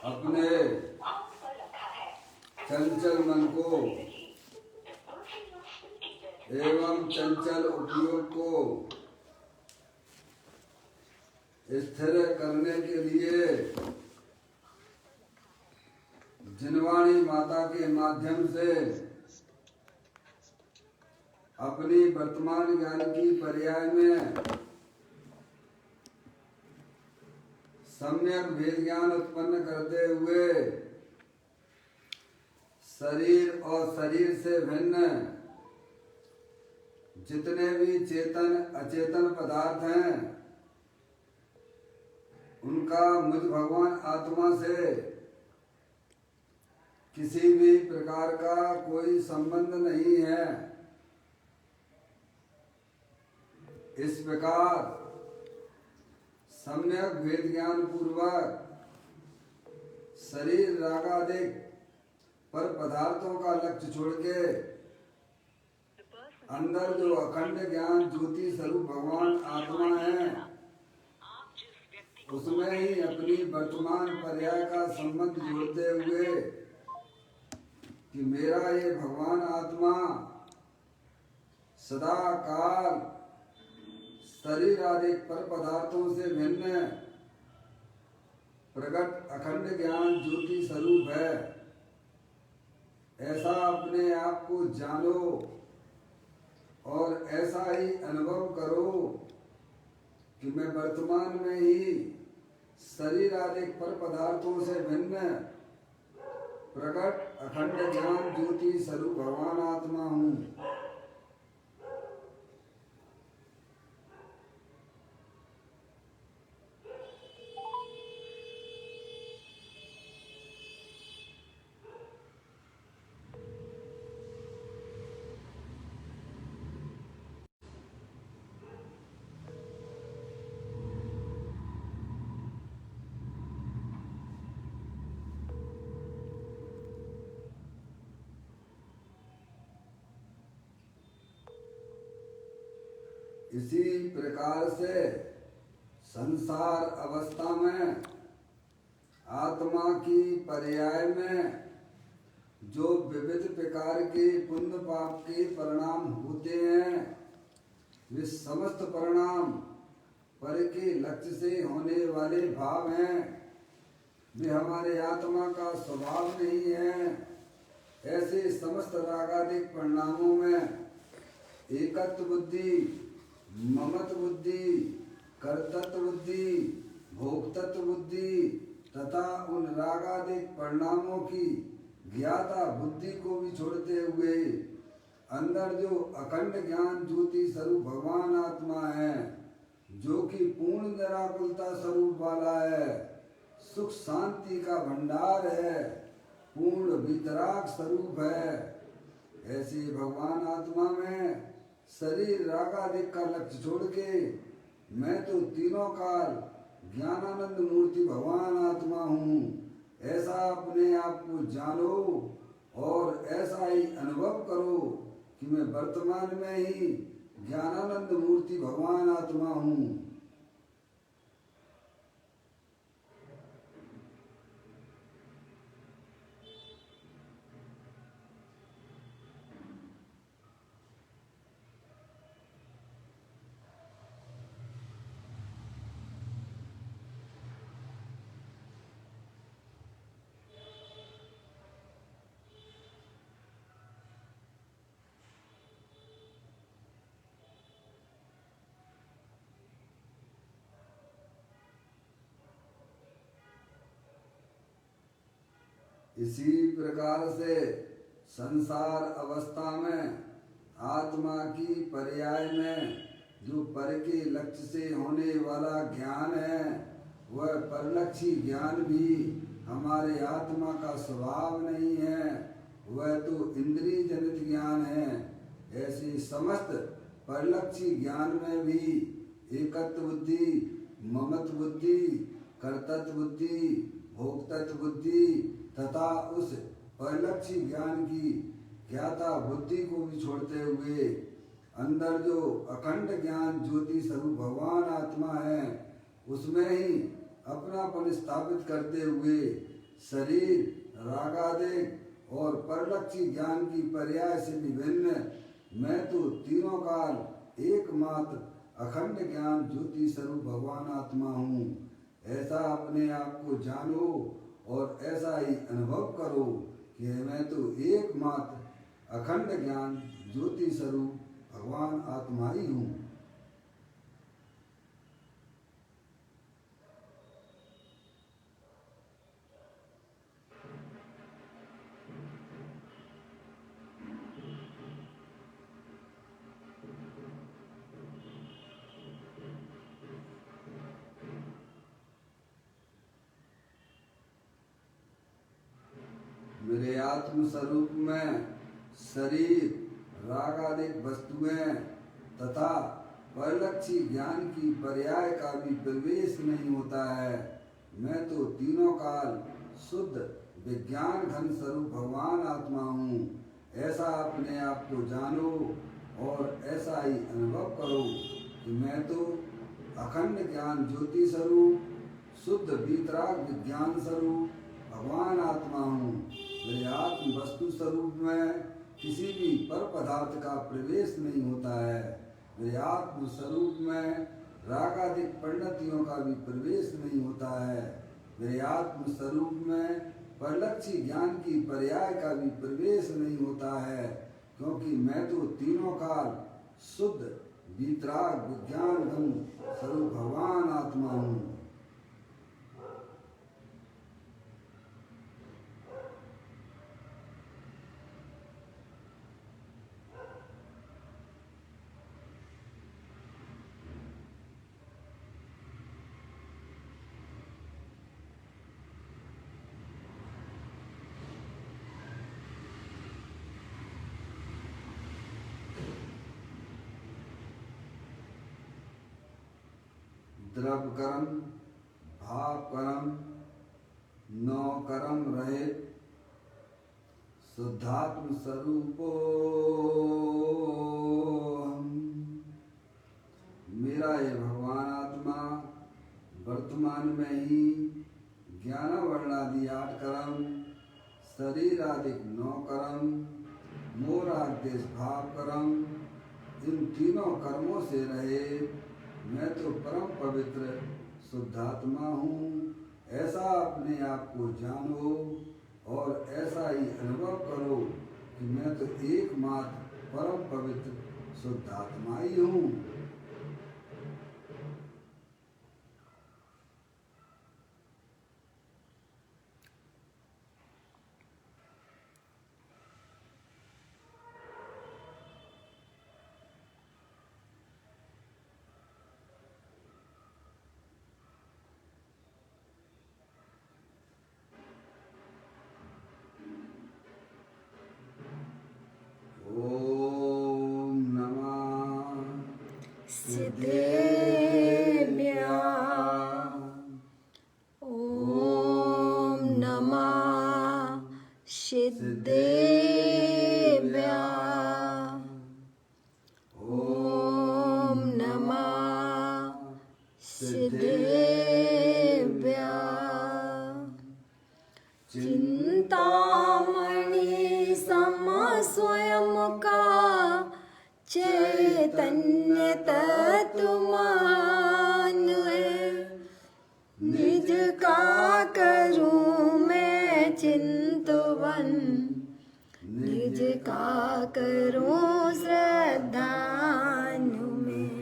अपने चंचल मन को एवं चंचल उपयोग को स्थिर करने के लिए जिनवाणी माता के माध्यम से अपनी वर्तमान ज्ञान की पर्याय में सम्यक भेद ज्ञान उत्पन्न करते हुए शरीर और शरीर से भिन्न जितने भी चेतन अचेतन पदार्थ हैं उनका मुझ भगवान आत्मा से किसी भी प्रकार का कोई संबंध नहीं है। इस प्रकार सम्यक भेद ज्ञान पूर्वक शरीर रागादिक पर पदार्थों का लक्ष्य छोड़ के अंदर जो अखंड ज्ञान ज्योति स्वरूप भगवान आत्मा है उसमें ही अपनी वर्तमान पर्याय का संबंध जोड़ते हुए कि मेरा ये भगवान आत्मा सदा काल शरीर आदि पर पदार्थों से भिन्न प्रकट अखंड ज्ञान ज्योति स्वरूप है। ऐसा अपने आप को जानो और ऐसा ही अनुभव करो कि मैं वर्तमान में ही शरीर आदि पर पदार्थों से भिन्न प्रकट अखंड ज्ञान ज्योति स्वरूप भगवान आत्मा हूँ। इसी प्रकार से संसार अवस्था में आत्मा की पर्याय में जो विविध प्रकार के पुण्य पाप के परिणाम होते हैं वे समस्त परिणाम पर के लक्ष्य से होने वाले भाव हैं। वे हमारे आत्मा का स्वभाव नहीं है। ऐसे समस्त रागादिक परिणामों में एकत्व बुद्धि, ममत्व बुद्धि, कर्तृत्व बुद्धि, भोक्तृत्व बुद्धि तथा उन रागादिक परिणामों की ज्ञाता बुद्धि को भी छोड़ते हुए अंदर जो अखंड ज्ञान ज्योति स्वरूप भगवान आत्मा है जो कि पूर्ण निराकुलता स्वरूप वाला है, सुख शांति का भंडार है, पूर्ण वितराग स्वरूप है, ऐसे भगवान आत्मा में शरीर रागादिक का लक्ष्य छोड़ के मैं तो तीनों काल ज्ञानानंद मूर्ति भगवान आत्मा हूँ। ऐसा अपने आप को जानो और ऐसा ही अनुभव करो कि मैं वर्तमान में ही ज्ञानानंद मूर्ति भगवान आत्मा हूँ। इसी प्रकार से संसार अवस्था में आत्मा की पर्याय में जो पर के लक्ष्य से होने वाला ज्ञान है वह परलक्षी ज्ञान भी हमारे आत्मा का स्वभाव नहीं है, वह तो इंद्रिय जनित ज्ञान है। ऐसे समस्त परलक्षी ज्ञान में भी एकत्व बुद्धि, ममत्व बुद्धि, कर्तृत्व बुद्धि, भोक्तृत्व बुद्धि तथा उस परलक्षी ज्ञान की ज्ञाता बुद्धि को भी छोड़ते हुए अंदर जो अखंड ज्ञान ज्योति स्वरूप भगवान आत्मा है उसमें ही अपनापन स्थापित करते हुए शरीर रागादिक और परलक्षी ज्ञान की पर्याय से विभिन्न मैं तो तीनों काल एकमात्र अखंड ज्ञान ज्योति स्वरूप भगवान आत्मा हूँ। ऐसा अपने आप को जानो और ऐसा ही अनुभव करो कि मैं तो एकमात्र अखंड ज्ञान ज्योति स्वरूप भगवान आत्मा ही हूँ। मेरे आत्म स्वरूप में शरीर रागादिक वस्तुएं तथा परलक्षी ज्ञान की पर्याय का भी प्रवेश नहीं होता है। मैं तो तीनों काल शुद्ध विज्ञान घन स्वरूप भगवान आत्मा हूँ। ऐसा अपने आप को जानो और ऐसा ही अनुभव करो कि मैं तो अखंड ज्ञान ज्योति स्वरूप शुद्ध वीतराग विज्ञान स्वरूप भगवान आत्मा हूँ। मेरे आत्म वस्तु स्वरूप में किसी भी पर पदार्थ का प्रवेश नहीं होता है। मेरे आत्म स्वरूप में रागादिक परिणतियों का भी प्रवेश नहीं होता है। मेरे आत्म स्वरूप में परलक्षी ज्ञान की पर्याय का भी प्रवेश नहीं होता है, क्योंकि मैं तो तीनों काल शुद्ध वीतराग विज्ञान घन स्वरूप भगवान आत्मा हूँ। द्रव कर्म भाव कर्म नौ कर्म रहे शुद्धात्म स्वरूपो मेरा ये भगवान आत्मा वर्तमान में ही ज्ञान वर्णादि 8 कर्म शरीर आदि 9 कर्म मोर आदेश भाव कर्म इन तीनों कर्मों से रहे मैं तो परम पवित्र शुद्धात्मा हूँ। ऐसा अपने आप को जानो और ऐसा ही अनुभव करो कि मैं तो एकमात्र परम पवित्र शुद्धात्मा ही हूँ। चिंतामणि सम स्वयं का चैतन्य तत्वमान है। निज का करूं मैं चिंतवन, निज का करूं श्रद्धानु में।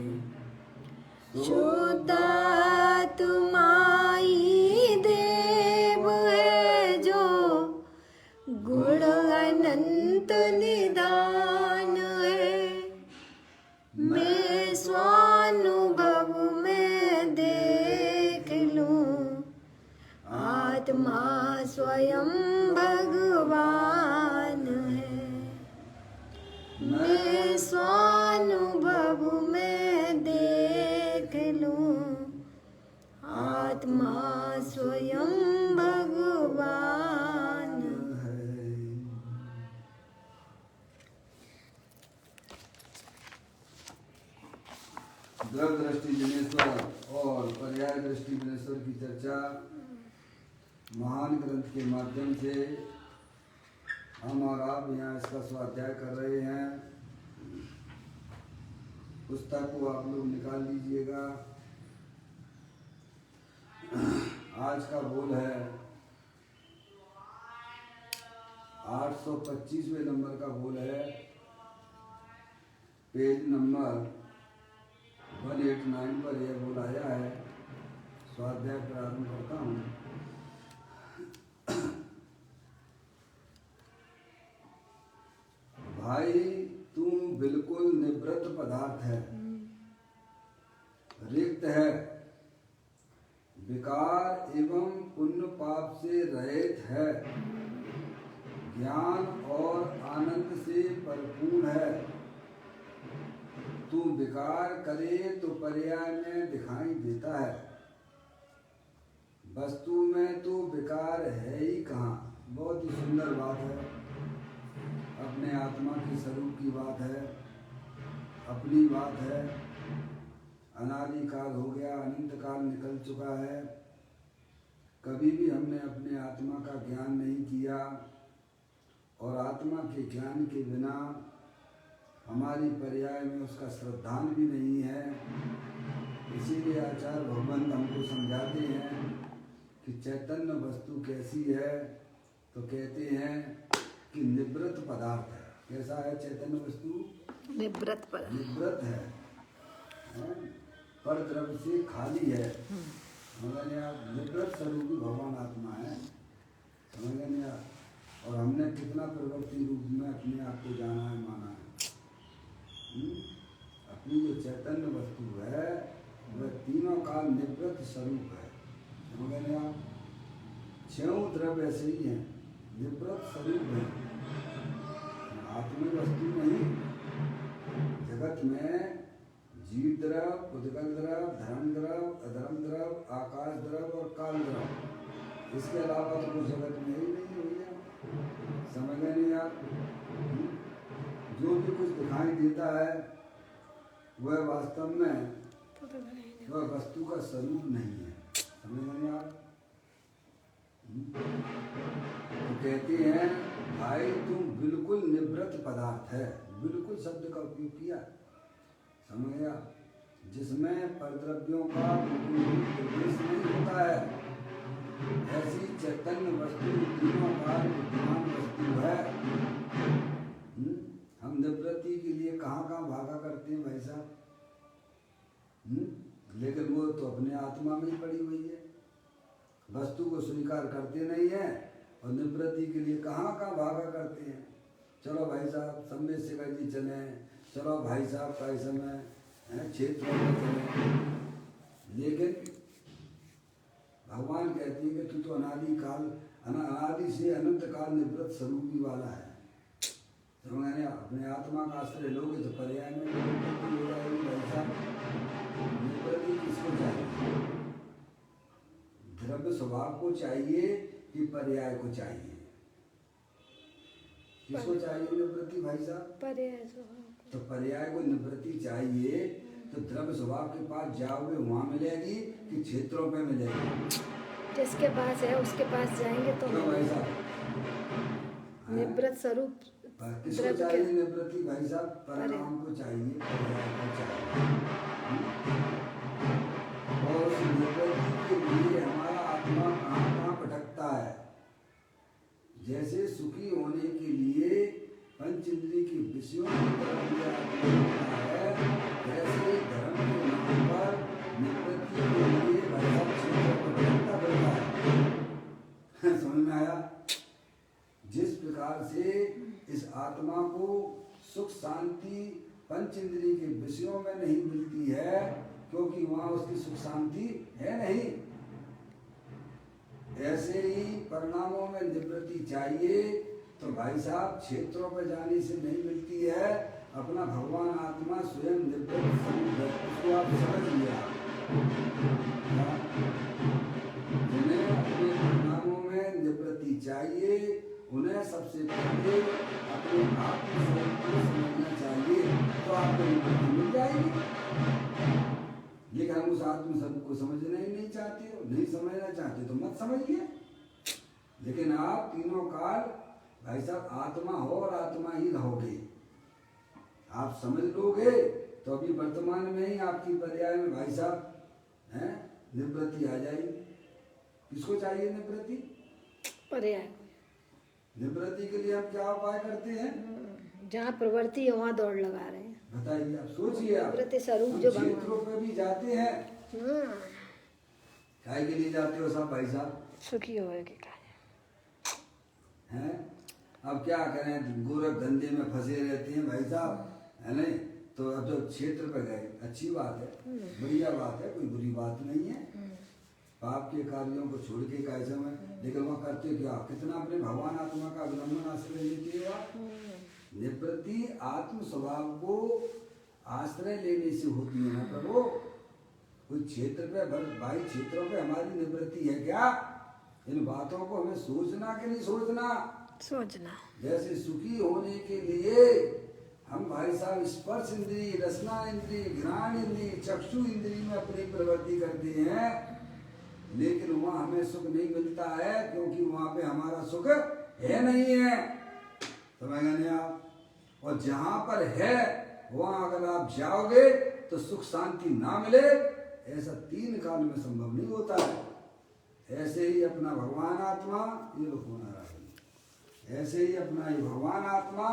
शुद्ध तुम्हारी देव है जो गुण अनंत निदान है। मैं स्वानुभव में देख लूं आत्मा स्वयं भगवान है। मैं स्वानुभव में देख लूं आत्मा स्वयं भगवान है। द्रव दृष्टि जनेश्वर और पर्याय दृष्टि जनेश्वर की चर्चा महान ग्रंथ के माध्यम से हम और आप यहाँ इसका स्वाध्याय कर रहे हैं। पुस्तक को आप लोग निकाल लीजिएगा। आज का बोल है 825वें नंबर का बोल है, पेज नंबर 189 पर यह बोल आया है। स्वाध्याय प्रारंभ करता हूँ। भाई तू बिल्कुल निवृत्त पदार्थ है, रिक्त है, विकार एवं पुण्य पाप से रहित है, ज्ञान और आनंद से परिपूर्ण है। तू विकार करे तो पर्याय में दिखाई देता है, वस्तु में तो विकार है ही कहाँ। बहुत ही सुंदर बात है। अपने आत्मा की स्वरूप की बात है, अपनी बात है। अनादि काल हो गया, अनंत काल निकल चुका है। कभी भी हमने अपने आत्मा का ज्ञान नहीं किया और आत्मा के ज्ञान के बिना हमारी पर्याय में उसका श्रद्धान भी नहीं है। इसीलिए आचार्य भगवंत हमको समझाते हैं कि चैतन्य वस्तु कैसी है, तो कहते हैं कि निवृत्त पदार्थ है। कैसा है चैतन्य वस्तु? निवृत्त पदार्थ। निवृत्त है, पर द्रव्य से खाली है। समझ आप, निवृत्त स्वरूपी भगवान आत्मा है। समझ नहीं आप? और हमने कितना प्रवृत्ति रूप में अपने आप को जाना है, माना है। अपनी जो चैतन्य वस्तु है वह तीनों काल निवृत्त स्वरूप है। समझ नहीं आप? छह द्रव्य ऐसे ही हैं, निवृत्त स्वरूप है, आत्मी वस्तु नहीं। जगत में जीव द्रव, उद्गल द्रव, धर्म द्रव, अधर्म द्रव, आकाश द्रव और काल द्रव, इसके अलावा तो कुछ जगत में ही नहीं भैया। समझ नहीं आप? जो भी कुछ दिखाई देता है वह वास्तव में वह वस्तु का स्वरूप नहीं है। समझ नहीं आप? तो कहते हैं भाई तुम बिल्कुल निवृत्त पदार्थ है। बिल्कुल शब्द का उपयोग किया, समझ गया, जिसमें परद्रव्यों का बिल्कुल भी प्रवेश नहीं होता है। ऐसी चैतन्य वस्तु तीनों काल विद्यमान वस्तु है। हम निवृत्ति के लिए कहाँ कहाँ भागा करते हैं भाई साहब, लेकिन वो तो अपने आत्मा में ही पड़ी हुई है। वस्तु को स्वीकार करते नहीं है और निवृत्ति के लिए कहाँ कहाँ भागा करते हैं। चलो भाई साहब सम्मेद शिखर जी चले, चलो भाई साहब का समय क्षेत्र में चले। लेकिन भगवान कहती है कि तू तो अनादि काल, अनादि से अनंत काल निवृत्त स्वरूपी वाला है। समझने अपने आत्मा का आश्रय लोगे तो पर्याय में निवृत्ति हो जाएगी। भाई साहब निवृत्ति किसको चाहिए? द्रव्य स्वभाव को चाहिए कि पर्याय को चाहिए? किसको चाहिए निवृत्ति भाई साहब? पर्याय स्वभाव। तो पर्याय को निवृत्ति चाहिए तो द्रव्य स्वभाव के पास जाओगे वहाँ मिलेगी कि क्षेत्रों पे मिलेगी? जिसके पास है उसके पास जाएंगे तो भाई साहब निवृत्त स्वरूप किसको चाहिए निवृत्ति भाई साहब? परिणाम को चाहिए, पर्याय को चाहिए। और उस निवृत्ति के लिए हमारा आत्मा कहाँ कहाँ भटकता है। जैसे सुखी होने के लिए पंच इंद्रिय के विषयों की तरफ लिया है, वैसे धर्म के नाम पर निवृत्ति के लिए भाई साहब क्षेत्र पर भटकता रहता है। समझ में आया? जिस प्रकार से इस आत्मा को सुख शांति पंच इंद्रिय के विषयों में नहीं मिलती है, क्योंकि वहाँ उसकी सुख शांति है नहीं, ऐसे ही परिणामों में निवृत्ति चाहिए तो भाई साहब क्षेत्रों पर जाने से नहीं मिलती है। अपना भगवान आत्मा स्वयं निवृत्त स्वरूप है, उसको आप समझ लिया। जिन्हें अपने परिणामों में निवृत्ति चाहिए उन्हें सबसे पहले अपने आप को समझना चाहिए, तो आपको निवृत्ति मिल जाएगी। लेकिन हम उस आत्म स्वरूप को समझना ही नहीं चाहते हो, नहीं समझना चाहते तो मत समझिए। लेकिन आप तीनों काल भाई साहब आत्मा हो और आत्मा ही रहोगे। आप समझ लोगे तो अभी वर्तमान में ही आपकी पर्याय में भाई साहब हैं निवृत्ति आ जाएगी। किसको चाहिए निवृत्ति? पर्याय निवृत्ति के लिए हम क्या उपाय करते हैं? जहाँ प्रवृत्ति है वहाँ दौड़ लगा रहे हैं। बताइए, आप सोचिए। आप निवृत्ति स्वरूप हम जो क्षेत्रों भगवान पे भी जाते हैं, काय के लिए जाते हो सब भाई साहब? सुखी होएगी का हैं? अब क्या करें, गोरख धंधे में फंसे रहते हैं भाई साहब, है नहीं? तो अब जो क्षेत्र पे गए, अच्छी बात है, बढ़िया बात है, कोई बुरी बात नहीं है। पाप के कार्यों को छोड़ के कैसे में, लेकिन वह करते क्या? कितना अपने भगवान आत्मा का अवलंबन आश्रय लेते हो आप। निवृत्ति आत्म स्वभाव को आश्रय लेने से होती है ना प्रभु। कोई क्षेत्र पे भाई क्षेत्रों पे हमारी निवृत्ति है क्या? इन बातों को हमें सोचना कि नहीं सोचना? सोचना। जैसे सुखी होने के लिए हम भाई साहब स्पर्श इंद्री, रसना इंद्री, घ्राण इंद्री, चक्षु इंद्री में अपनी प्रवृत्ति करते हैं, लेकिन वहाँ हमें सुख नहीं मिलता है, क्योंकि वहाँ पे हमारा सुख है नहीं है। समझ गए आप? और जहाँ पर है वहाँ अगर आप जाओगे तो सुख शांति ना मिले, ऐसा तीन काल में संभव नहीं होता है। ऐसे ही अपना भगवान आत्मा, ये होना रहा, ऐसे ही अपना ये भगवान आत्मा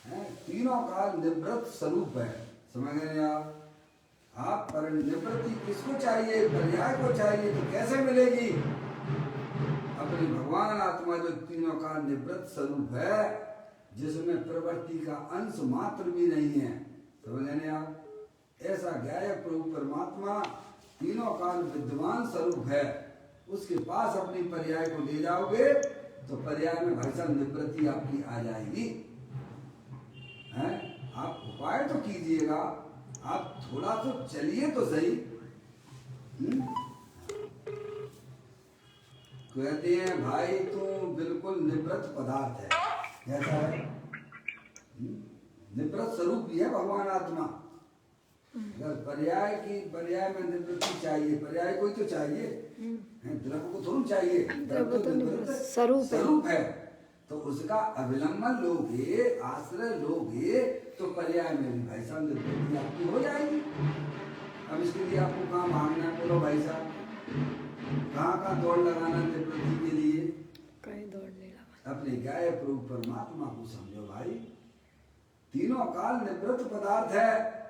है, तीनों काल निवृत्त स्वरूप है। समझ गए आप? आप पर निवृत्ति किसको चाहिए? पर्याय को चाहिए, तो कैसे मिलेगी? अपनी भगवान आत्मा जो तीनों काल निवृत्त स्वरूप है, जिसमें प्रवृत्ति का अंश मात्र भी नहीं है। समझ गए आप? ऐसा ज्ञायक प्रभु परमात्मा तीनों काल विद्वान स्वरूप है, उसके पास अपनी पर्याय को ले जाओगे तो पर्याय में भाई साहब निवृत्ति आपकी आ जाएगी। हैं? आप उपाय तो कीजिएगा, आप थोड़ा तो चलिए तो सही। कहते हैं भाई तू बिल्कुल निवृत्त पदार्थ है, कैसा है? निवृत्त स्वरूप भी है भगवान आत्मा। अगर पर्याय में निवृत्ति चाहिए, पर्याय कोई तो चाहिए, द्रव्य को थोड़ा चाहिए, द्रव्य तो निवृत्त स्वरूप है। तो उसका अवलंबन लोगे, आश्रय लोगे, तो पर्याय में भी भाई साहब निवृत्ति आपकी हो जाएगी। अब इसके लिए आपको कहाँ भागना है? बोलो भाई साहब, कहाँ दौड़ लगाना निवृत्ति के लिए? कहीं दौड़ नहीं लगा। अपने ज्ञाय प्रभु परमात्मा को समझो भाई, तीनों काल निवृत्त पदार्थ है।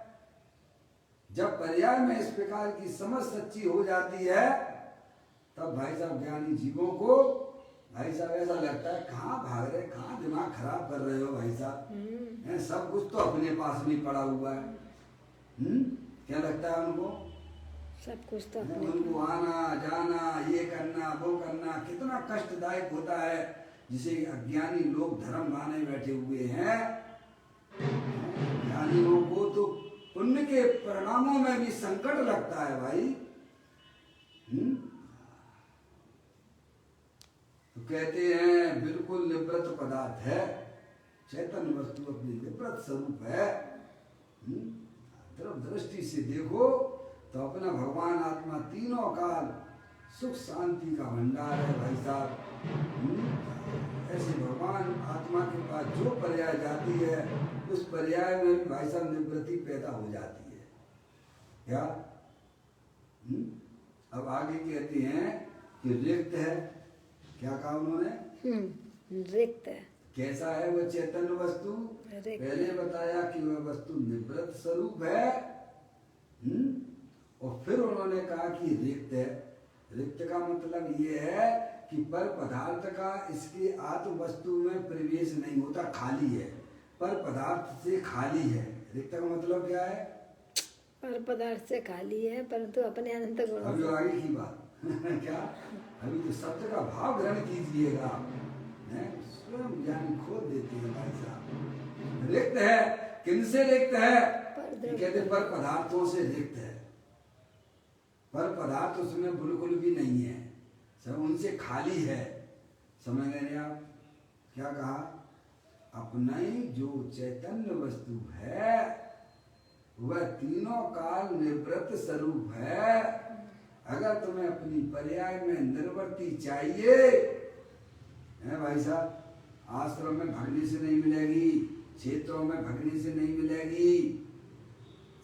जब पर्याय में इस प्रकार की समझ सच्ची हो जाती है, तब भाई साहब ज्ञानी जीवों को भाई साहब ऐसा लगता है कहाँ भाग रहे, कहाँ दिमाग खराब कर रहे हो भाई साहब, सब कुछ तो अपने पास नहीं पड़ा हुआ है। क्या लगता है उनको? सब कुछ तो उनको आना जाना, ये करना वो करना कितना कष्टदायक होता है, जिसे अज्ञानी लोग धर्म माने बैठे हुए हैं। ज्ञानियों को तो पुण्य के परिणामों में भी संकट लगता है भाई। तो कहते हैं बिल्कुल निवृत्त पदार्थ है, चैतन्य वस्तु अपनी निवृत्त स्वरूप है। दृष्टि से देखो तो अपना भगवान आत्मा तीनों काल सुख शांति का भंडार है भाई साहब। ऐसे भगवान आत्मा के पास जो पर्याय जाती है, उस पर्याय में भी भाई साहब निवृत्ति पैदा हो जाती है। क्या? अब आगे कहते हैं कि रिक्त है। क्या कहा उन्होंने? रिक्त है। कैसा है वह चैतन्य वस्तु? पहले बताया कि वह वस्तु निवृत्त स्वरूप है, और फिर उन्होंने कहा कि रिक्त है। रिक्त का मतलब ये है कि पर पदार्थ का इसके आत्म वस्तु में प्रवेश नहीं होता, खाली है, पर पदार्थ से खाली है। रिक्त का मतलब क्या है? पर पदार्थ से खाली है, परंतु अपने अनंत गुण। अभी आगे की बात क्या? अभी तो शब्द का भाव ग्रहण कीजिएगा, स्वयं ज्ञानी खोद देते हैं भाई साहब। रिक्त है, किनसे रिक्त है? कहते पर पदार्थों से रिक्त है। पर पदार्थ उसमें बिल्कुल भी नहीं है, सब उनसे खाली है। समझ गए आप? क्या कहा? अपना ही जो चैतन्य वस्तु है वह तीनों काल निवृत्त स्वरूप है। अगर तुम्हें अपनी पर्याय में निवृत्ति चाहिए है भाई साहब। आश्रम में भगने से नहीं मिलेगी, क्षेत्रों में भगने से नहीं मिलेगी,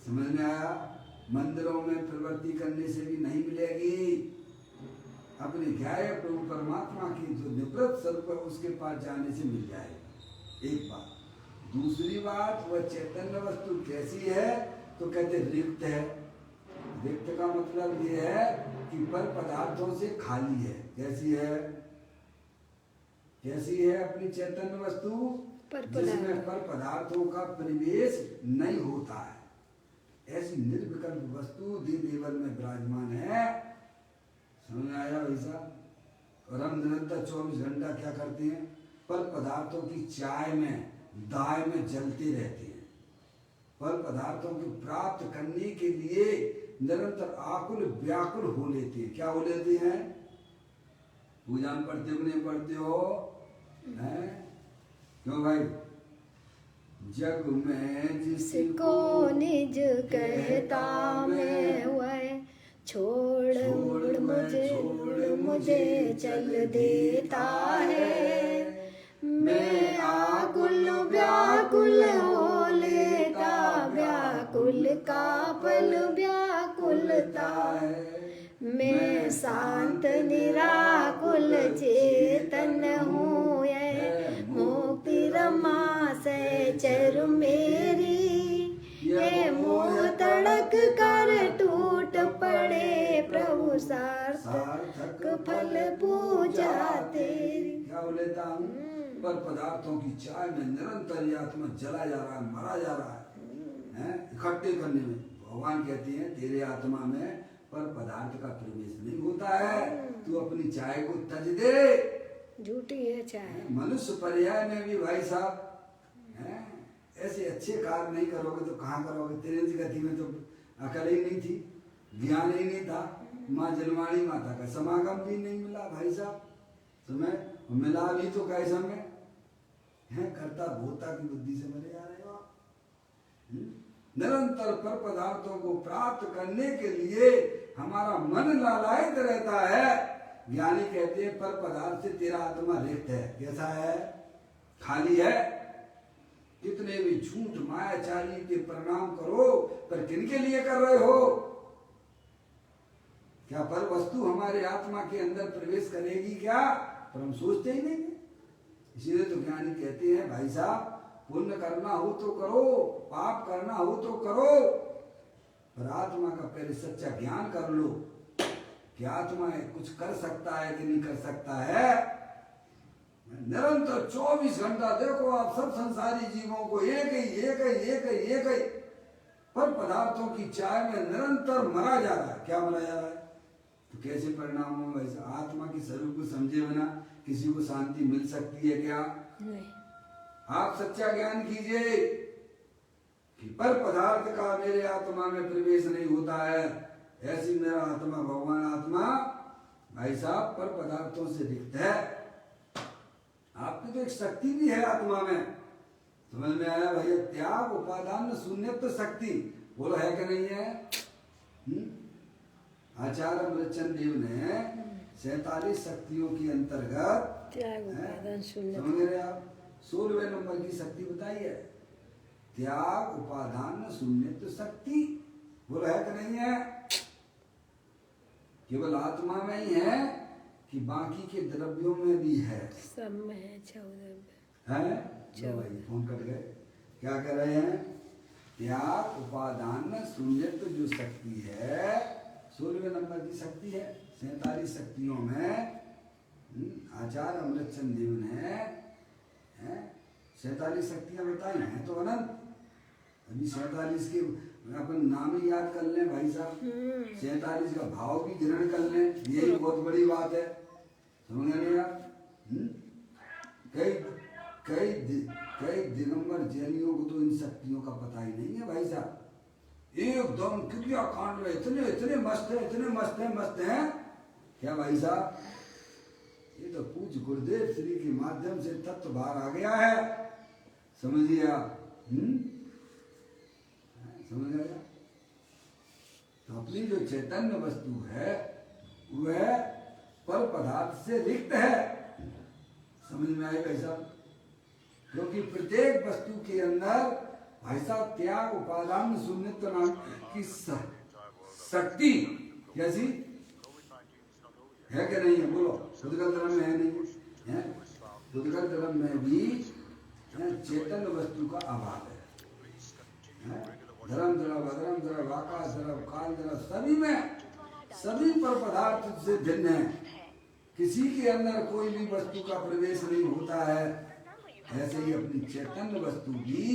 समझ में आया। मंदिरों में प्रवृत्ति करने से भी नहीं मिलेगी। अपने ध्याय प्रभु परमात्मा की जो निवृत्त स्वरूप है उसके पास जाने से मिल जाएगी, एक बात। दूसरी बात, वह चैतन्य वस्तु कैसी है तो कहते रिक्त है। रिक्त का मतलब ये है कि पर पदार्थों से खाली है। कैसी है? कैसी है अपनी चैतन्य वस्तु? जिसमें पर पदार्थों का प्रवेश नहीं होता है, ऐसी निर्विकल्प वस्तु देवल में विराजमान है। समझ में आया वैसा? और हम निरंतर 24 घंटा क्या करते हैं? पर पदार्थों की चाय में दाय में जलते रहते हैं। पर पदार्थों को प्राप्त करने के लिए निरंतर आकुल व्याकुल हो लेते हैं। क्या हो लेते हैं? पूजा में पढ़ते हो नहीं पढ़ते हो? हैं? क्यों भाई? जग में जिसको निज कहता मैं वह छोड़ मुझे चल देता है। मैं आकुल व्याकुल हो लेता, व्याकुल का पल व्याकुलता है। मैं शांत निराकुल चेतन हूँ, यह मुक्ति रमा सहचर मेरी। ये मोह तड़क कर टूट पड़े, प्रभु सार्थक फल पूजा तेरी। क्या हो लेता हूँ? पर पदार्थों की चाय में निरंतर ये आत्मा जला जा रहा है, मरा जा रहा है, इकट्ठे करने में। भगवान कहते हैं तेरे आत्मा में पर पदार्थ का प्रवेश नहीं होता है, तू अपनी चाय को तज दे। झूठी है चाय। मनुष्य पर्याय में भी भाई साहब ऐसे अच्छे कार्य नहीं करोगे तो कहाँ करोगे? तेरे गति में तो अकल ही नहीं थी, ज्ञान ही नहीं था। माँ जलवाणी माता का समागम भी नहीं मिला भाई साहब, तुम्हें मिला भी तो कैसा में है? करता भोता की बुद्धि से मरे जा रहे हो आप। निरंतर पर पदार्थों को प्राप्त करने के लिए हमारा मन लालायित रहता है। ज्ञानी कहते हैं पर पदार्थ से तेरा आत्मा रिक्त है। कैसा है? खाली है। कितने भी झूठ मायाचारी के प्रणाम करो, पर किनके लिए कर रहे हो? क्या पर वस्तु हमारे आत्मा के अंदर प्रवेश करेगी क्या? पर हम सोचते ही नहीं। इसीलिए तो ज्ञानी कहते हैं भाई साहब, पुण्य करना हो तो करो, पाप करना हो तो करो, पर आत्मा का पहले सच्चा ज्ञान कर लो कि आत्मा कुछ कर सकता है कि नहीं कर सकता है। निरंतर 24 घंटा देखो आप सब संसारी जीवों को एक ही पर पदार्थों की चाय में निरंतर मरा जा रहा है। क्या मरा जा रहा है? तो कैसे परिणाम हो? वैसा आत्मा की स्वरूप को समझे बिना किसी को शांति मिल सकती है क्या? नहीं। आप सच्चा ज्ञान कीजिए कि पर पदार्थ का मेरे आत्मा में प्रवेश नहीं होता है। ऐसी मेरा आत्मा भगवान आत्मा भाई साहब पर पदार्थों से रिक्त है। आपकी तो एक शक्ति भी है आत्मा में, समझ में आया भैया? त्याग उपादान शून्यत्व शक्ति बोलो है कि नहीं है? आचार्य अमृतचंद देव ने 47 शक्तियों के अंतर्गत त्याग उपादान शून्य, समझ रहे आप? 16वें नंबर की शक्ति बताई है, त्याग उपादान शून्यत्व शक्ति। बोलो है कि नहीं है? केवल आत्मा में ही है कि बाकी के द्रव्यों में भी है? सब में है। 14 है? चलो भाई फोन कर गए। क्या कह रहे हैं? त्याग उपादान शून्यत्व जो शक्ति है 16वें नंबर की शक्ति है। 47 शक्तियों में आचार्य अमृतचंद देव ने 47 शक्तियां बताई हैं तो अनंत। अभी 47 के अपन नाम ही याद कर लें भाई साहब, 47 का भाव भी ग्रहण कर लें, यही बहुत बड़ी बात है। समझ नहीं आप? कई दिगंबर जैनियों को तो इन शक्तियों का पता ही नहीं है भाई साहब। एकदम क्रिया कांड में इतने मस्त हैं क्या भाई साहब? ये तो पूज्य गुरुदेव श्री के माध्यम से तत्व बाहर आ गया है, समझिए आप। समझ आया? तो अपनी जो चैतन्य वस्तु है वह पर पदार्थ से रिक्त है। समझ में आए भाई साहब? क्योंकि प्रत्येक वस्तु के अंदर भाई साहब त्याग उपादान शून्यत्व नाम की शक्ति कैसी है कि नहीं है? बोलो। उद्गल धर्म में है नहीं है? उद्गल धर्म में भी चेतन वस्तु का अभाव है। धर्म द्रव अधर्म द्रव आकाश द्रव काल द्रव सभी में सभी पर पदार्थ से भिन्न है। किसी के अंदर कोई भी वस्तु का प्रवेश नहीं होता है। ऐसे ही अपनी चैतन्य वस्तु भी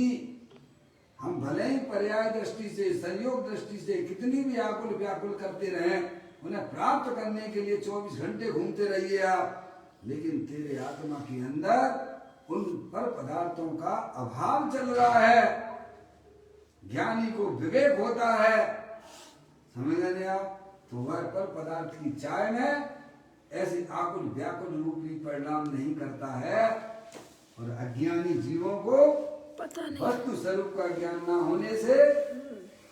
हम भले ही पर्याय दृष्टि से संयोग दृष्टि से कितनी भी आकुल व्याकुल करते रहे, उन्हें प्राप्त करने के लिए 24 घंटे घूमते रहिए आप, लेकिन तेरे आत्मा के अंदर उन पर पदार्थों का अभाव चल रहा है। ज्ञानी को विवेक होता है, समझ रहे आप? तो वह पर पदार्थ की चाय में ऐसे आकुल व्याकुल रूपी परिणाम नहीं करता है। और अज्ञानी जीवों को पता नहीं वस्तु स्वरूप का ज्ञान न होने से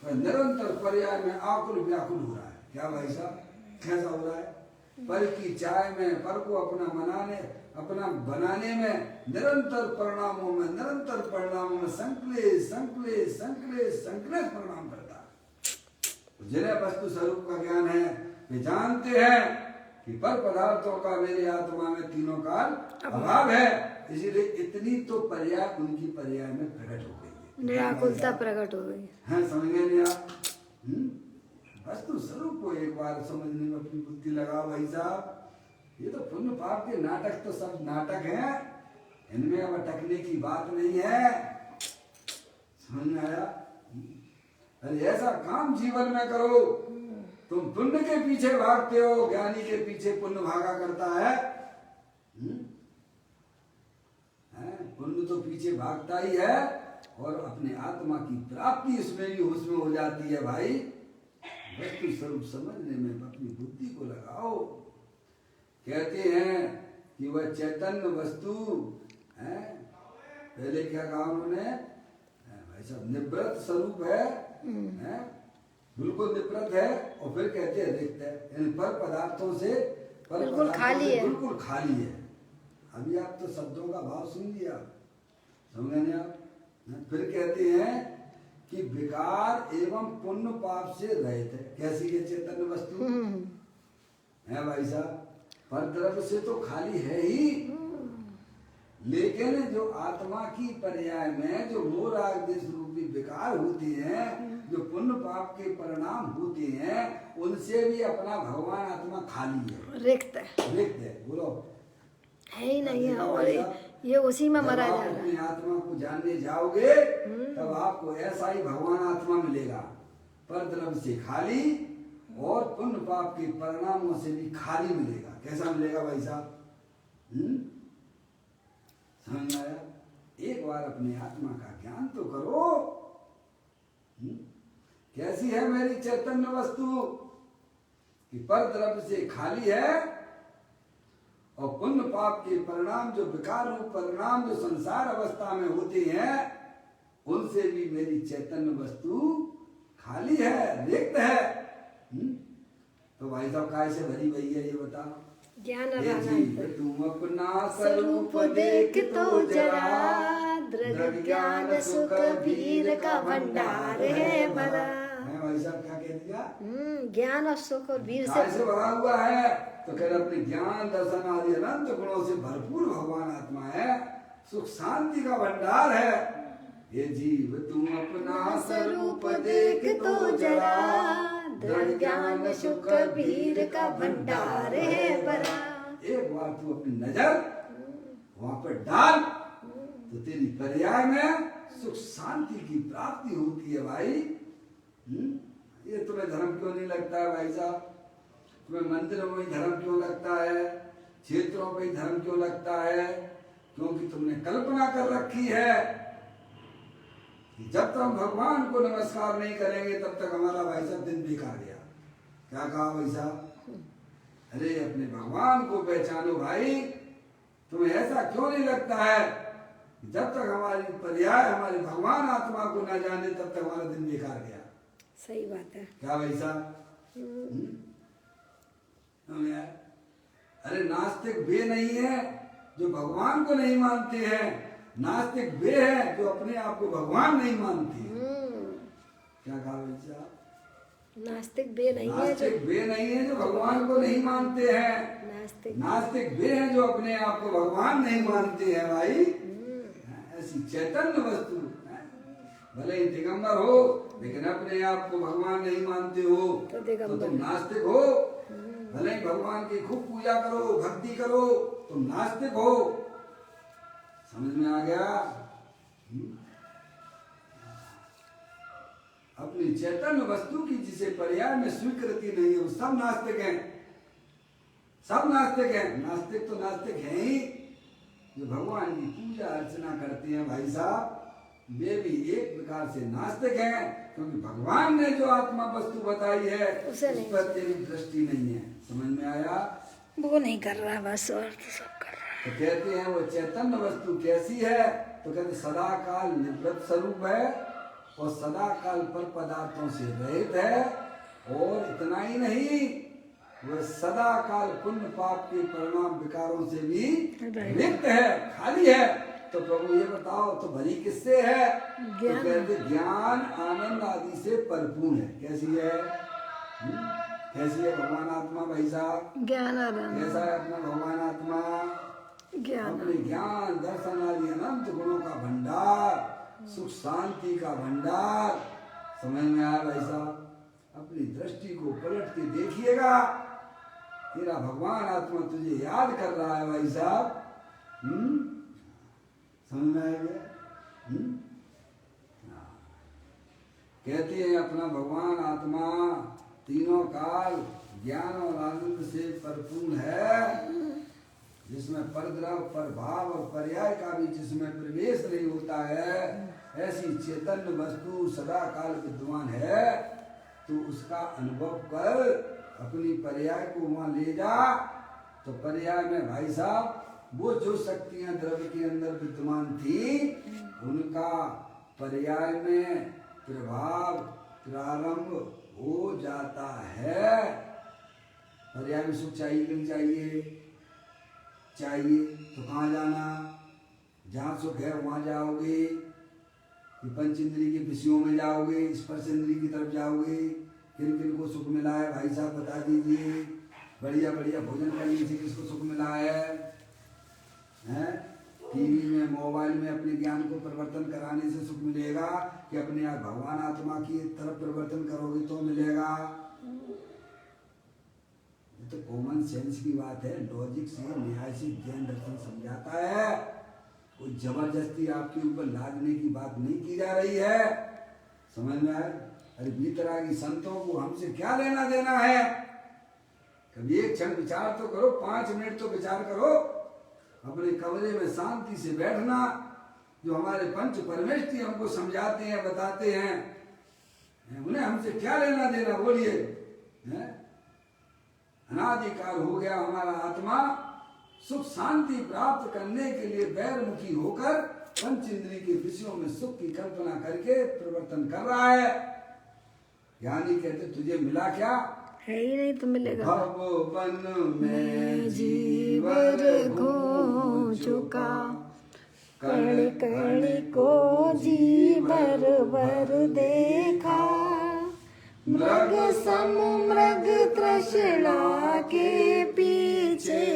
वह निरंतर पर्याय में आकुल व्याकुल हो रहा है। क्या भाई साहब? कैसा हो रहा है? पर की चाय में पर को अपना बनाने में निरंतर परिणामों में संकलेश परिणाम करता है। जिन्हें वस्तु स्वरूप का ज्ञान है वे जानते हैं कि पर पदार्थों का मेरी आत्मा में तीनों काल अभाव है, इसीलिए इतनी तो पर्याय उनकी पर्याय में प्रकट हो गई है। निराकुलता प्रकट हो गई है, समझ गए नहीं आप? वस्तु स्वरूप को एक बार समझने में अपनी बुद्धि लगाओ भाई साहब। ये तो पुण्य पाप के नाटक तो सब नाटक हैं, इनमें अब अटकने की बात नहीं है। समझ में आया? अरे ऐसा काम जीवन में करो, तुम पुण्य के पीछे भागते हो, ज्ञानी के पीछे पुण्य भागा करता है। पुण्य तो पीछे भागता ही है और अपने आत्मा की प्राप्ति इसमें भी उसमें हो जाती है। भाई वस्तु स्वरूप समझने में अपनी बुद्धि को लगाओ। कहते हैं कि वह चैतन्य वस्तु है, पहले क्या कहा उन्होंने भाई साहब? निवृत्त स्वरूप है, बिल्कुल निवृत्त है। और फिर कहते हैं रिक्त है, यानी पर पदार्थों से बिल्कुल खाली है, बिल्कुल खाली है। अभी आप तो शब्दों का भाव सुन लिया, समझ गए आप? फिर कहते हैं कि विकार एवं पुण्य पाप से रहित है। कैसी है चैतन्य वस्तु? है भाई साहब? पर द्रव्य से तो खाली है ही, लेकिन जो आत्मा की पर्याय में जो मोह राग देश रूपी विकार होते हैं, जो पुण्य पाप के परिणाम होते हैं, उनसे भी अपना भगवान आत्मा खाली है, रिक्त है। बोलो, है ही नहीं है। और ये उसी में मरा जा रहा है। अपनी आत्मा को जानने जाओगे तब आपको ऐसा ही भगवान आत्मा मिलेगा, पर द्रव्य से खाली और पुण्य पाप के परिणामों से भी खाली मिलेगा। कैसा मिलेगा भाई साहब? समझ आया? एक बार अपने आत्मा का ज्ञान तो करो। कैसी है मेरी चैतन्य वस्तु? कि पर द्रव्य से खाली है और पुण्य पाप के परिणाम जो विकार रूप परिणाम जो संसार अवस्था में होते हैं, उनसे भी मेरी चैतन्य वस्तु खाली है, रिक्त है। तो भाई साहब काय से भरी भई है ये बताओ? ज्ञान तुम अपना स्वरूप देख तो जरा, दृढ़ ज्ञान सुख वीर का भंडार है भरा। भाई साहब क्या कह दिया? ज्ञान और सुख और वीर से भरा हुआ है। तो कह रहे अपने ज्ञान दर्शन आदि अनंत गुणों से भरपूर भगवान आत्मा है, सुख शांति का भंडार है। ये जीव तुम अपना स्वरूप देख तो जरा, दृढ़ ज्ञान सुख वीर का भंडार है भरा। एक बार तू अपनी नजर वहां पर डाल तो तेरी पर्याय में सुख शांति की प्राप्ति होती है। भाई ये तुम्हें धर्म क्यों नहीं लगता है भाई साहब? तुम्हें मंदिरों में धर्म क्यों लगता है? क्षेत्रों पे धर्म क्यों लगता है? क्योंकि तुमने कल्पना कर रखी है कि जब तक हम भगवान को नमस्कार नहीं करेंगे तब तक हमारा भाई साहब दिन बेकार गया। क्या कहा भाई साहब? अरे अपने भगवान को पहचानो भाई। तुम्हें ऐसा क्यों नहीं लगता है जब तक हमारी पर्याय हमारे भगवान आत्मा को न जाने तब तक हमारा दिन बेकार गया? सही बात है। क्या भाई साहब? अरे नास्तिक वे नहीं है जो भगवान को नहीं मानते हैं। नास्तिक वे हैं जो अपने आप को भगवान नहीं मानते हैं। क्या कहा भाई साहब? नास्तिक वे नहीं है जो, नास्तिक वे नहीं है जो भगवान को नहीं मानते हैं। नास्तिक वे हैं जो अपने आप को भगवान नहीं मानते हैं भाई। ऐसी चैतन्य वस्तु, भले ही दिगंबर हो लेकिन अपने आप को भगवान नहीं मानते हो तो तुम नास्तिक हो। भले ही भगवान की खूब पूजा करो, भक्ति करो, तुम नास्तिक हो। समझ में आ गया? अपनी चैतन्य वस्तु की जिसे पर्याय में स्वीकृति नहीं है वो सब नास्तिक हैं। सब नास्तिक हैं। नास्तिक तो नास्तिक हैं ही जो भगवान की पूजा अर्चना करते हैं भाई साहब, वे भी एक प्रकार से नास्तिक हैं, क्योंकि भगवान ने जो आत्मा वस्तु बताई है उस पर तेरी दृष्टि नहीं है। समझ में आया? वो नहीं कर रहा, बस और तो सब कर रहा है। तो कहते हैं वो चैतन्य वस्तु कैसी है? तो कहते सदा काल निवृत्त स्वरूप है और सदा काल पर पदार्थों से रहित है। और इतना ही नहीं, वह सदा काल पुण्य पाप के परिणाम विकारों से भी रिक्त है, खाली है। तो प्रभु ये बताओ तो भली किससे है? तो कहते ज्ञान आनंद आदि से परिपूर्ण है। कैसी है? कैसी है भगवान आत्मा भाई साहब? ज्ञान आनंद। कैसा है अपना भगवान आत्मा? ज्ञान, अपने ज्ञान दर्शन आदि अनंत गुणों का भंडार, सुख शांति का भंडार। समझ में आया भाई साहब? अपनी दृष्टि को पलट के देखिएगा, तेरा भगवान आत्मा तुझे याद कर रहा है भाई साहब। समझ में आएगा? कहते हैं अपना भगवान आत्मा तीनों काल ज्ञान और आनंद से परिपूर्ण है, जिसमें परद्रव, प्रभाव और पर्याय का भी जिसमें प्रवेश नहीं होता है। ऐसी चैतन्य वस्तु सदा काल विद्यमान है। तो उसका अनुभव कर, अपनी पर्याय को वहां ले जा। तो पर्याय में भाई साहब वो जो शक्तियां द्रव्य के अंदर विद्यमान थी, उनका पर्याय में प्रभाव प्रारंभ हो जाता है। पर्याय में सुख चाहिए कि नहीं चाहिए? चाहिए। तो कहाँ जाना? जहाँ सुख है वहां जाओगे, पंच इंद्रिय के विषयों में जाओगे, स्पर्श इंद्रिय की तरफ जाओगे। किन किन को सुख मिला है भाई साहब बता दीजिए। बढ़िया बढ़िया भोजन करने से किसको सुख मिला है? टीवी में, मोबाइल में अपने ज्ञान को परिवर्तन कराने से सुख मिलेगा कि अपने आप भगवान आत्मा की तरफ परिवर्तन करोगे तो मिलेगा? ये तो कॉमन सेंस की बात है, लॉजिक से, न्याय से ज्ञान दर्शन समझाता है। कोई जबरदस्ती आपके ऊपर लादने की बात नहीं की जा रही है। समझ में आए? अरे बीतरागी संतों को हमसे क्या लेना देना है? कभी एक क्षण विचार तो करो, 5 मिनट तो विचार करो। अपने कमरे में शांति से बैठना, जो हमारे पंच परमेष्ठी हमको समझाते हैं, बताते हैं, उन्हें हमसे क्या लेना देना? बोलिए। अनादिकाल हो गया हमारा आत्मा सुख शांति प्राप्त करने के लिए बैरमुखी होकर पंच इंद्रिय के विषयों में सुख की कल्पना करके परिवर्तन कर रहा है। यानी कहते तुझे मिला क्या? है ही नहीं तो मिलेगा। भवन में जीवन घूम चुका, कण कण को जी भर भर देखा, मृग सम मृग तृष्णा के पीछे,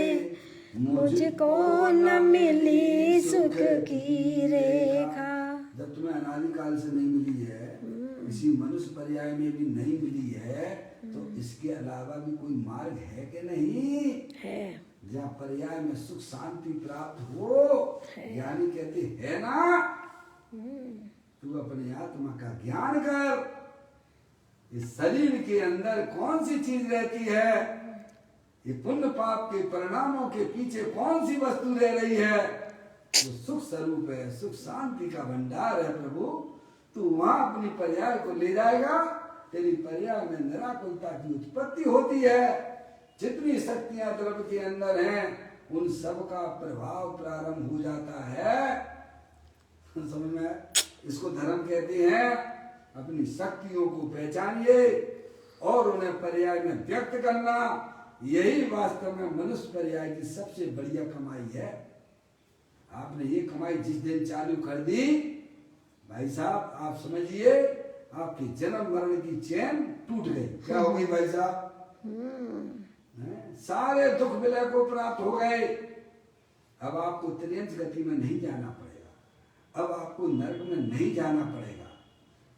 मुझको न मिली सुख की रेखा। जब तुम्हें अनादिकाल से नहीं मिली है, इसी मनुष्य पर्याय में भी नहीं मिली है, तो इसके अलावा भी कोई मार्ग है कि नहीं? है। जहाँ पर्याय में सुख शांति प्राप्त हो, यानी कहते है ना, तू अपने आत्मा का ज्ञान कर। इस शरीर के अंदर कौन सी चीज रहती है? ये पुण्य पाप के परिणामों के पीछे कौन सी वस्तु रह रही है? वो सुख स्वरूप है, सुख शांति का भंडार है प्रभु। तू वहां अपनी पर्याय को ले जाएगा, तेरी पर्याय में निराकुलता की उत्पत्ति होती है। जितनी शक्तियां द्रव्य के अंदर हैं, उन सब का प्रभाव प्रारंभ हो जाता है। समझ में? इसको धर्म कहते हैं। अपनी शक्तियों को पहचानिए और उन्हें पर्याय में व्यक्त करना, यही वास्तव में मनुष्य पर्याय की सबसे बढ़िया कमाई है। आपने ये कमाई जिस दिन चालू कर दी भाई साहब, आप समझिए आपकी जन्म मरण की चैन टूट गई। क्या हो गई भाई साहब? सारे दुख विलय को प्राप्त हो गए। अब आपको त्रियंच गति में नहीं जाना पड़ेगा, अब आपको नरक में नहीं जाना पड़ेगा।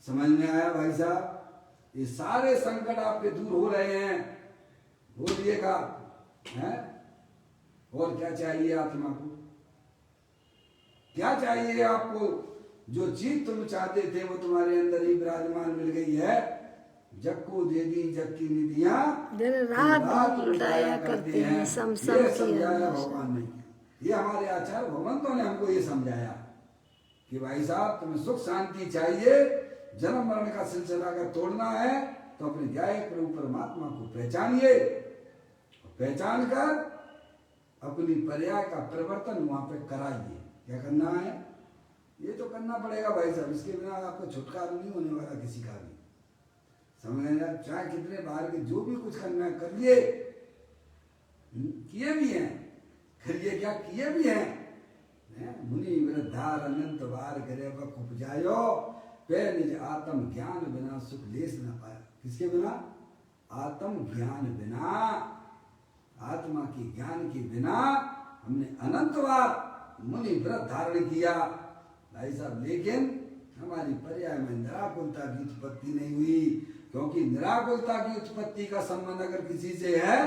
समझ में आया भाई साहब? ये सारे संकट आपके दूर हो रहे हैं। बोलिएगा हैं? और क्या चाहिए आत्मा को? क्या चाहिए आपको? जो चीज तुम चाहते थे वो तुम्हारे अंदर ही विराजमान मिल गई है। जग को दे दी जग की निधियां दिन रात लुटाया करते हैं सम सम ये की समझाया भगवान ने। ये हमारे आचार्य भगवंतों ने हमको ये समझाया कि भाई साहब तुम्हें सुख शांति चाहिए, जन्म मरण का सिलसिला अगर तोड़ना है तो अपने ध्याय प्रभु परमात्मा को पहचानिए। पहचान कर अपनी पर्याय का परिवर्तन वहां पे कराइए। क्या करना है? ये तो करना पड़ेगा भाई साहब, इसके बिना आपको छुटकारा नहीं होने वाला किसी का भी। समझ रहे? चाहे कितने बाहर के जो भी कुछ करना है करिए, किए भी हैं, करिए क्या किए भी हैं। मुनि वृद्धार अनंत बार करे वक उपजायो, पे निज आत्म ज्ञान बिना सुख लेस न पाया। किसके बिना? आत्म ज्ञान बिना, आत्मा की ज्ञान के बिना हमने अनंत बार मुनि व्रत धारण किया भाई साहब, लेकिन हमारी पर्याय में निराकुलता की उत्पत्ति नहीं हुई। क्योंकि निराकुलता की उत्पत्ति का संबंध अगर किसी से है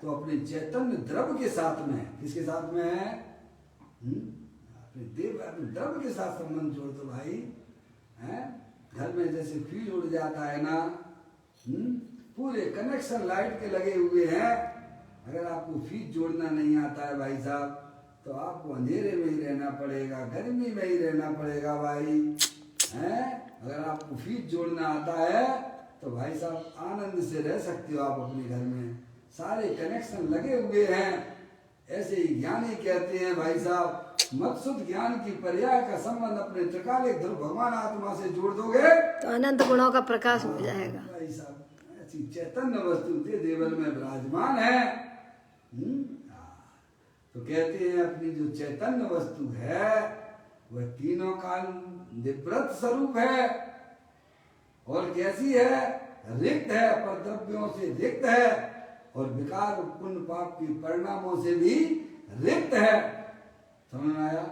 तो अपने चैतन्य द्रव्य के साथ में है। किसके साथ में है? अपने देव अपने द्रव्य के साथ संबंध जोड़ दो भाई। हैं? घर में जैसे फ्यूज उड़ जाता है ना, पूरे कनेक्शन लाइट के लगे हुए हैं। अगर आपको फ्यूज जोड़ना नहीं आता है भाई साहब तो आपको अंधेरे में ही रहना पड़ेगा, गर्मी में ही रहना पड़ेगा भाई। हैं? अगर आपको फ्यूज जोड़ना आता है तो भाई साहब आनंद से रह सकते हो आप अपने घर में, सारे कनेक्शन लगे हुए हैं। ऐसे ही ज्ञानी कहते हैं भाई साहब, मकसूद ज्ञान की पर्याय का संबंध अपने त्रिकालिक ध्रुव भगवान आत्मा से जोड़ दोगे तो अनंत गुणों का प्रकाश हो जाएगा। भाई साहब ऐसी चैतन्य वस्तु देवल में विराजमान है। तो कहते हैं अपनी जो चैतन्य वस्तु है वह तीनों काल निवृत्त स्वरूप है। और कैसी है? रिक्त है, पर द्रव्यों से रिक्त है और विकार पुण्य पाप के परिणामों से भी रिक्त है। समझ में आया?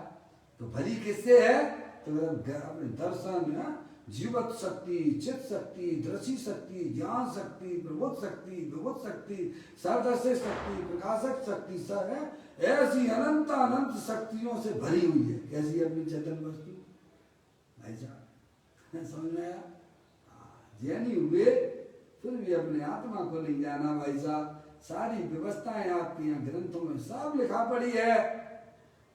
तो भली किससे है? तो अपने दर्शन, जीवत शक्ति, चित शक्ति, दृष्टि शक्ति, ज्ञान शक्ति, प्रबोध शक्ति, विभुत शक्ति, सर्वदर्शी शक्ति, प्रकाशक शक्ति सब है। ऐसी अनंत अनंत शक्तियों से भरी हुई है। कैसी है अपनी चैतन्य वस्तु भाई साहब? समझ में आया? ज्ञानी हुए फिर भी अपने आत्मा को नहीं जाना भाई साहब। सारी व्यवस्थाएं आपके यहाँ ग्रंथों में सब लिखा पड़ी है,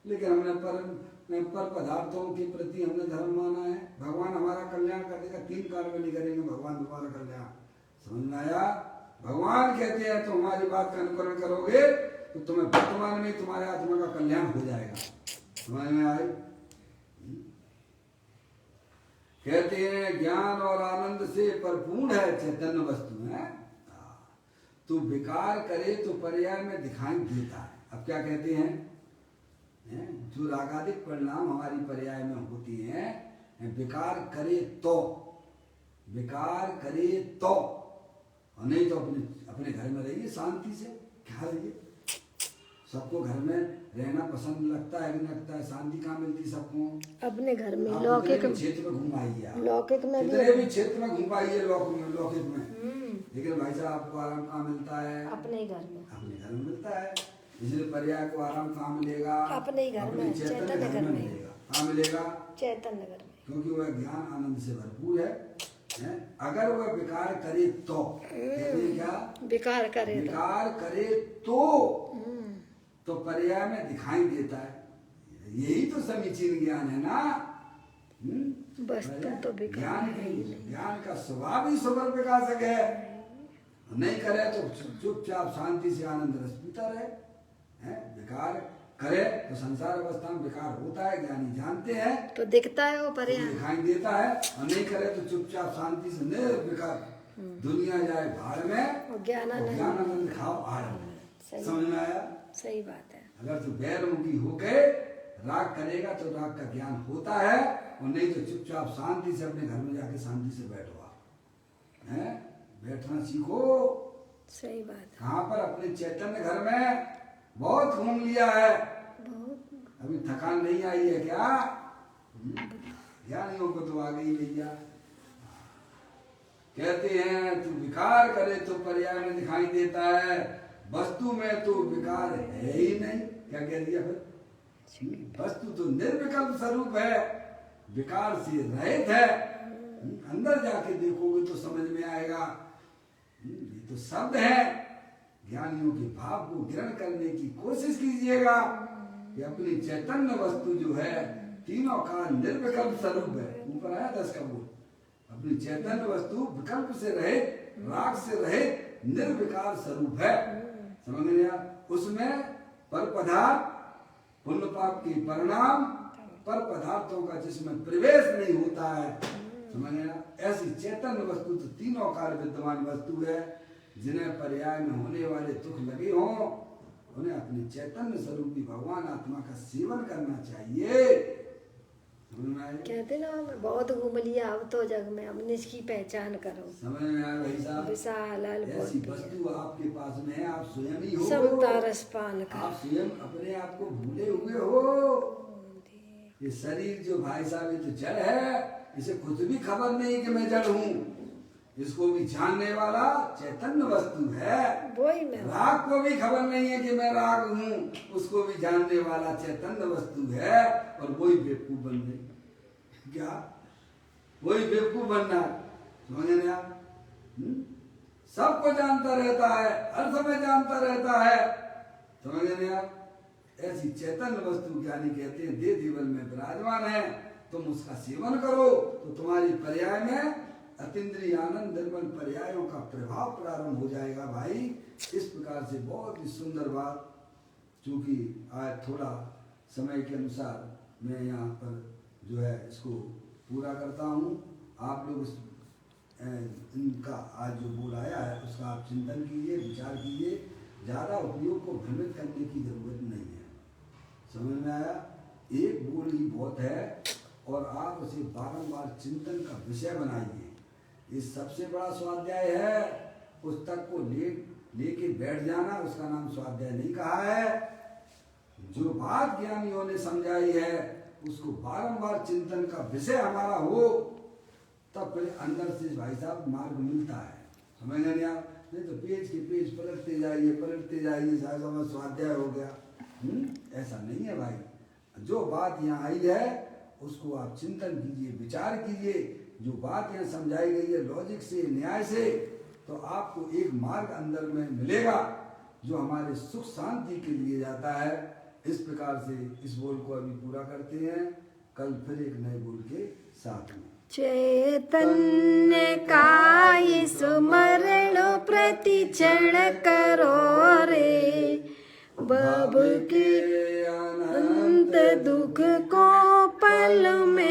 लेकिन हमने पर पदार्थों के प्रति हमने धर्म माना है। भगवान हमारा कल्याण कर देगा, 3 कार्य नहीं करेंगे भगवान तुम्हारा कल्याण। समझ में आया? भगवान कहते हैं तो हमारी बात का अनुकरण करोगे तो तुम्हें वर्तमान में तुम्हारे आत्मा का कल्याण हो जाएगा। समझ में आई? कहते हैं ज्ञान और आनंद से परिपूर्ण है चैतन्य वस्तु है। तो विकार करे तो पर्याय में दिखाई देता है। अब क्या कहते हैं? जो रागादिक परिणाम हमारी पर्याय में होती हैं, विकार करे तो, विकार करे तो, और नहीं तो अपने घर में रहिए शांति से। क्या रहिए? सबको घर में रहना पसंद लगता है कि नहीं लगता है? शांति कहाँ मिलती सबको? अपने घर में। लौकिक क्षेत्र में घुमाइए, लौकिक में भी क्षेत्र में घुमाइए, लौकिक में। लेकिन भाई साहब आपको आराम कहाँ मिलता है? अपने घर में। अपने घर में मिलता है। इसलिए पर्याय को आराम कहाँ मिलेगा? अपने घर में, चैतन्य घर में मिलेगा। कहाँ मिलेगा? चैतन्य घर में। क्योंकि वह ज्ञान आनंद से भरपूर है। अगर वह विकार करे तो, क्या विकार करे? विकार करे तो पर्याय में दिखाई देता है। यही तो समीचीन ज्ञान है ना। बस तो ज्ञान का स्वभाव ही स्वपर प्रकाशक है। नहीं करे तो चुपचाप शांति से आनंद रस पीता रहे। विकार करे तो संसार अवस्था में विकार होता है, ज्ञानी जानते हैं तो दिखता है वो पर्याय, तो दिखाई देता है। और नहीं करे तो चुपचाप शांति से निर्विकार दुनिया जाए भाड़ में, ज्ञानानंद खाओ आड़ में। समझ में आया? सही बात है। अगर तू बैरमुखी होके राग करेगा तो राग का ज्ञान होता है, और नहीं तो चुपचाप शांति से अपने घर में जाके शांति से बैठो आप, हैं? बैठना सीखो। सही बात है। कहाँ पर? अपने चैतन्य घर में बहुत घूम लिया है, बहुत। अभी थकान नहीं आई है क्या? ज्ञानियों को तो आ गई भैया। कहते हैं तू विकार करे तो पर्याय में दिखाई देता है, वस्तु में तो विकार है ही नहीं। क्या कह दिया फिर? वस्तु तो निर्विकल्प स्वरूप है, विकार से रहित है। अंदर जाके देखोगे तो समझ में आएगा। ये तो शब्द है। ज्ञानियों के भाव को ग्रहण करने की कोशिश कीजिएगा कि अपनी चैतन्य वस्तु जो है तीनों का निर्विकल्प स्वरूप है। ऊपर आया 10 का बोल। अपनी चैतन्य वस्तु विकल्प से रहित, राग से रहित, निर्विकार स्वरूप है। समझ में आया? उसमें पर पदार्थ, पुण्य पाप के परिणाम, पर पदार्थों का जिसमें प्रवेश नहीं होता है। समझ में आया? ऐसी चैतन्य वस्तु तो तीनों काल विद्यमान वस्तु है, जिन्हें पर्याय में होने वाले दुख लगे हों, उन्हें अपनी चैतन्य स्वरूपी भगवान आत्मा का सेवन करना चाहिए। कहते ना बहुत घूम लिया अब तो जग में, अब इसकी पहचान करो। समझ में आया भाई साहब? विशाल ऐसी वस्तु आपके पास में है, आप स्वयं ही हो। सब तारस पान कर। आप स्वयं अपने आप को भूले हुए हो। ये शरीर जो भाई साहब ये तो जड़ है, इसे खुद भी खबर नहीं कि मैं जड़ हूँ। इसको भी जानने वाला चैतन्य वस्तु है। वही मैं। राग को भी खबर नहीं है कि मैं राग हूँ, उसको भी जानने वाला चैतन्य वस्तु है। और वही बेवकूफ बन गई। क्या? वही बेवकूफ बनना। समझ में आया? सबको जानता रहता है, हर समय जानता रहता है। समझ में आया? ऐसी चैतन्य वस्तु ज्ञानी कहते हैं देह जीवन में विराजमान है, तुम उसका सेवन करो तो तुम्हारी पर्याय में अतीन्द्रिय आनंद निर्मल पर्यायों का प्रभाव प्रारंभ हो जाएगा। भाई इस प्रकार से बहुत ही सुंदर बात, चूंकि आज थोड़ा समय के अनुसार मैं यहाँ पर जो है इसको पूरा करता हूँ। आप लोग इनका आज जो बोल आया है उसका आप चिंतन कीजिए, विचार कीजिए। ज़्यादा उपयोग को भ्रमित करने की जरूरत नहीं है। समझ में आया? एक बोल ही बहुत है, और आप उसे बारंबार चिंतन का विषय बनाइए। ये सबसे बड़ा स्वाध्याय है। पुस्तक को लेके बैठ जाना, उसका नाम स्वाध्याय नहीं कहा है। जो बात ज्ञानियों ने समझाई है उसको बारंबार चिंतन का विषय हमारा हो, तब फिर अंदर से भाई साहब मार्ग मिलता है। समझ नहीं आप? नहीं तो पेज के पेज पलटते जाइए साहब स्वाध्याय हो गया। ऐसा नहीं है भाई। जो बात यहाँ आई है उसको आप चिंतन कीजिए, विचार कीजिए। जो बात यहाँ समझाई गई है लॉजिक से, न्याय से, तो आपको एक मार्ग अंदर में मिलेगा जो हमारे सुख शांति के लिए जाता है। इस प्रकार से इस बोल को अभी पूरा करते हैं, कल फिर एक नए बोल के साथ में। चैतन्य का स्मरण प्रति क्षण करो रे, बब के अनंत दुख को पल में